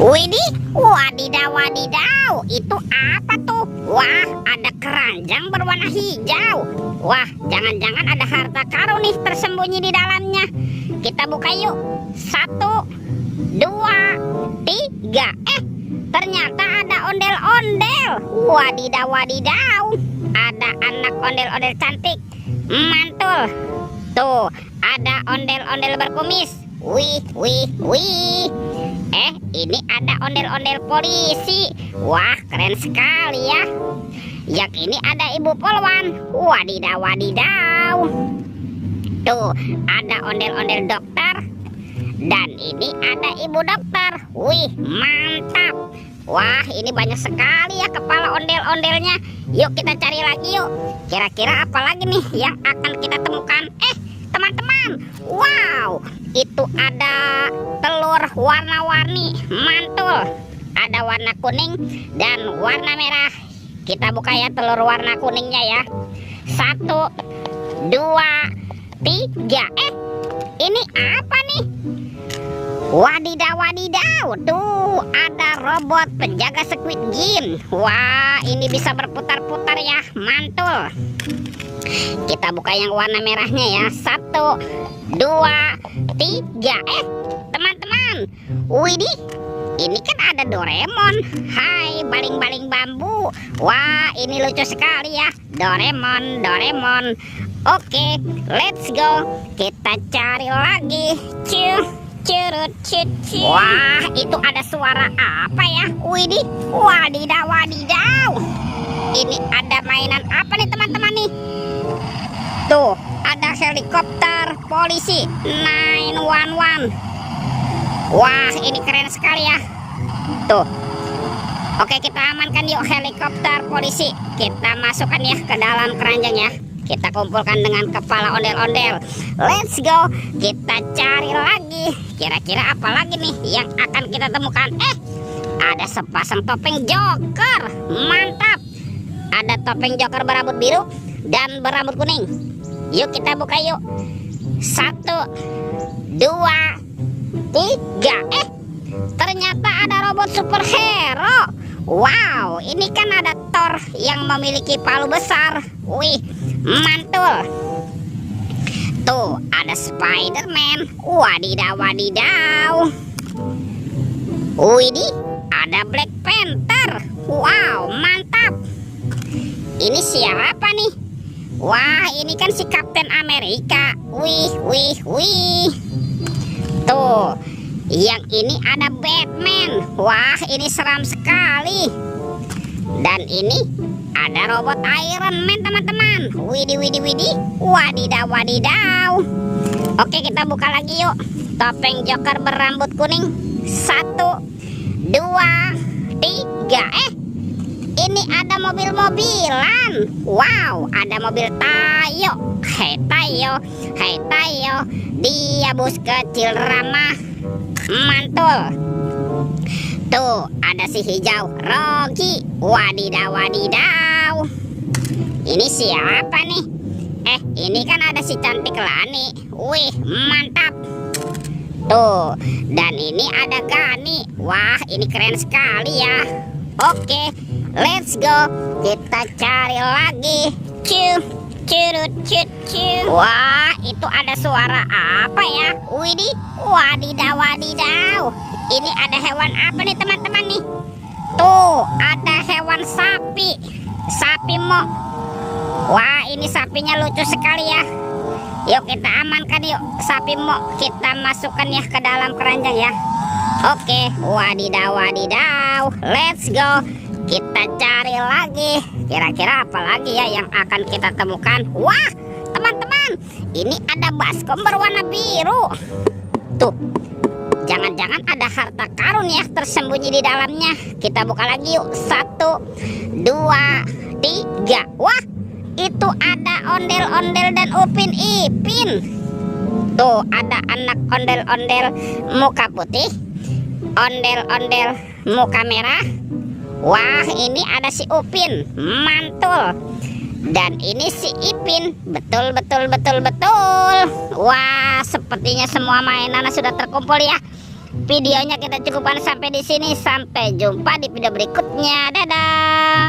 Widih, wadidaw wadidaw, itu apa tuh? Wah, ada keranjang berwarna hijau. Wah, jangan-jangan ada harta karun nih tersembunyi di dalamnya. Kita buka yuk. 1, 2, 3. Ternyata ada ondel-ondel. Wadidaw wadidaw, ada anak ondel-ondel cantik, mantul. Tuh, ada ondel-ondel berkumis. Wih, wih, wih. Ini ada ondel-ondel polisi. Wah, keren sekali ya. Yang ini ada ibu polwan. Wadidaw wadidaw. Tuh, ada ondel-ondel dokter. Dan ini ada ibu dokter. Wih, mantap. Wah, ini banyak sekali ya kepala ondel-ondelnya. Yuk kita cari lagi yuk. Kira-kira apa lagi nih yang akan kita temukan? Teman-teman, wow, itu ada telur warna-warni, mantul. Ada warna kuning dan warna merah. Kita buka ya telur warna kuningnya ya. 1, 2, 3. Ini apa nih? Wadidaw wadidaw, tuh ada robot penjaga Squid Game. Wah, ini bisa berputar-putar ya, mantul. Kita buka yang warna merahnya ya. 1, 2, 3. Teman-teman, widih, ini kan ada Doraemon. Hai, baling-baling bambu. Wah, ini lucu sekali ya, Doraemon, Doraemon. Oke, let's go. Kita cari lagi. Wah, itu ada suara apa ya? Widih, wadidaw wadidaw. Ini ada mainan apa nih teman-teman nih? Tuh, ada helikopter polisi 911. Wah, ini keren sekali ya. Tuh. Oke, kita amankan yuk helikopter polisi. Kita masukkan ya ke dalam keranjang ya. Kita kumpulkan dengan kepala ondel-ondel. Let's go. Kita cari lagi. Kira-kira apa lagi nih yang akan kita temukan? Ada sepasang topeng Joker. Mantap. Ada topeng Joker berambut biru dan berambut kuning. Yuk kita buka yuk. 1, 2, 3. Ternyata ada robot superhero. Wow, ini kan ada Thor yang memiliki palu besar. Wih, mantul. Tuh, ada Spider-Man. Wadidaw wadidaw. Widih, ada Black Panther. Wow, mantap. Ini siapa nih? Wah, ini kan si Kapten Amerika. Wih, wih, wih. Tuh, yang ini ada Batman. Wah, ini seram sekali. Dan ini ada robot Iron Man teman-teman. Widih, widih, widih. Wadidaw, wadidaw. Oke, kita buka lagi yuk. Topeng Joker berambut kuning. 1, 2, 3. Ini ada mobil-mobilan. Wow, ada mobil Tayo. Hei Tayo, hei Tayo. Dia bus kecil ramah, mantul. Tuh, ada si hijau Rocky. Wadidaw wadidaw. Ini siapa nih? Ini kan ada si cantik Lani. Wih, mantap. Tuh, dan ini ada Gani. Wah, ini keren sekali ya. Oke, let's go. Kita cari lagi. Wah, itu ada suara apa ya? Widih, wadidaw wadidaw. Ini ada hewan apa nih teman-teman nih? Tuh, ada hewan sapi. Sapi mo. Wah, ini sapinya lucu sekali ya. Yuk kita amankan yuk sapi mo. Kita masukkan ya ke dalam keranjang ya. Oke, wadidaw wadidaw. Let's go. Kita cari lagi. Kira-kira apa lagi ya yang akan kita temukan? Wah, teman-teman, ini ada baskom berwarna biru. Tuh, jangan-jangan ada harta karun ya tersembunyi di dalamnya. Kita buka lagi yuk. 1, 2, 3. Wah, itu ada ondel-ondel dan Upin Ipin. Tuh, ada anak ondel-ondel muka putih, ondel-ondel muka merah. Wah, ini ada si Upin, mantul. Dan ini si Ipin, betul. Wah, sepertinya semua mainan sudah terkumpul ya. Videonya kita cukupkan sampai di sini. Sampai jumpa di video berikutnya. Dadah.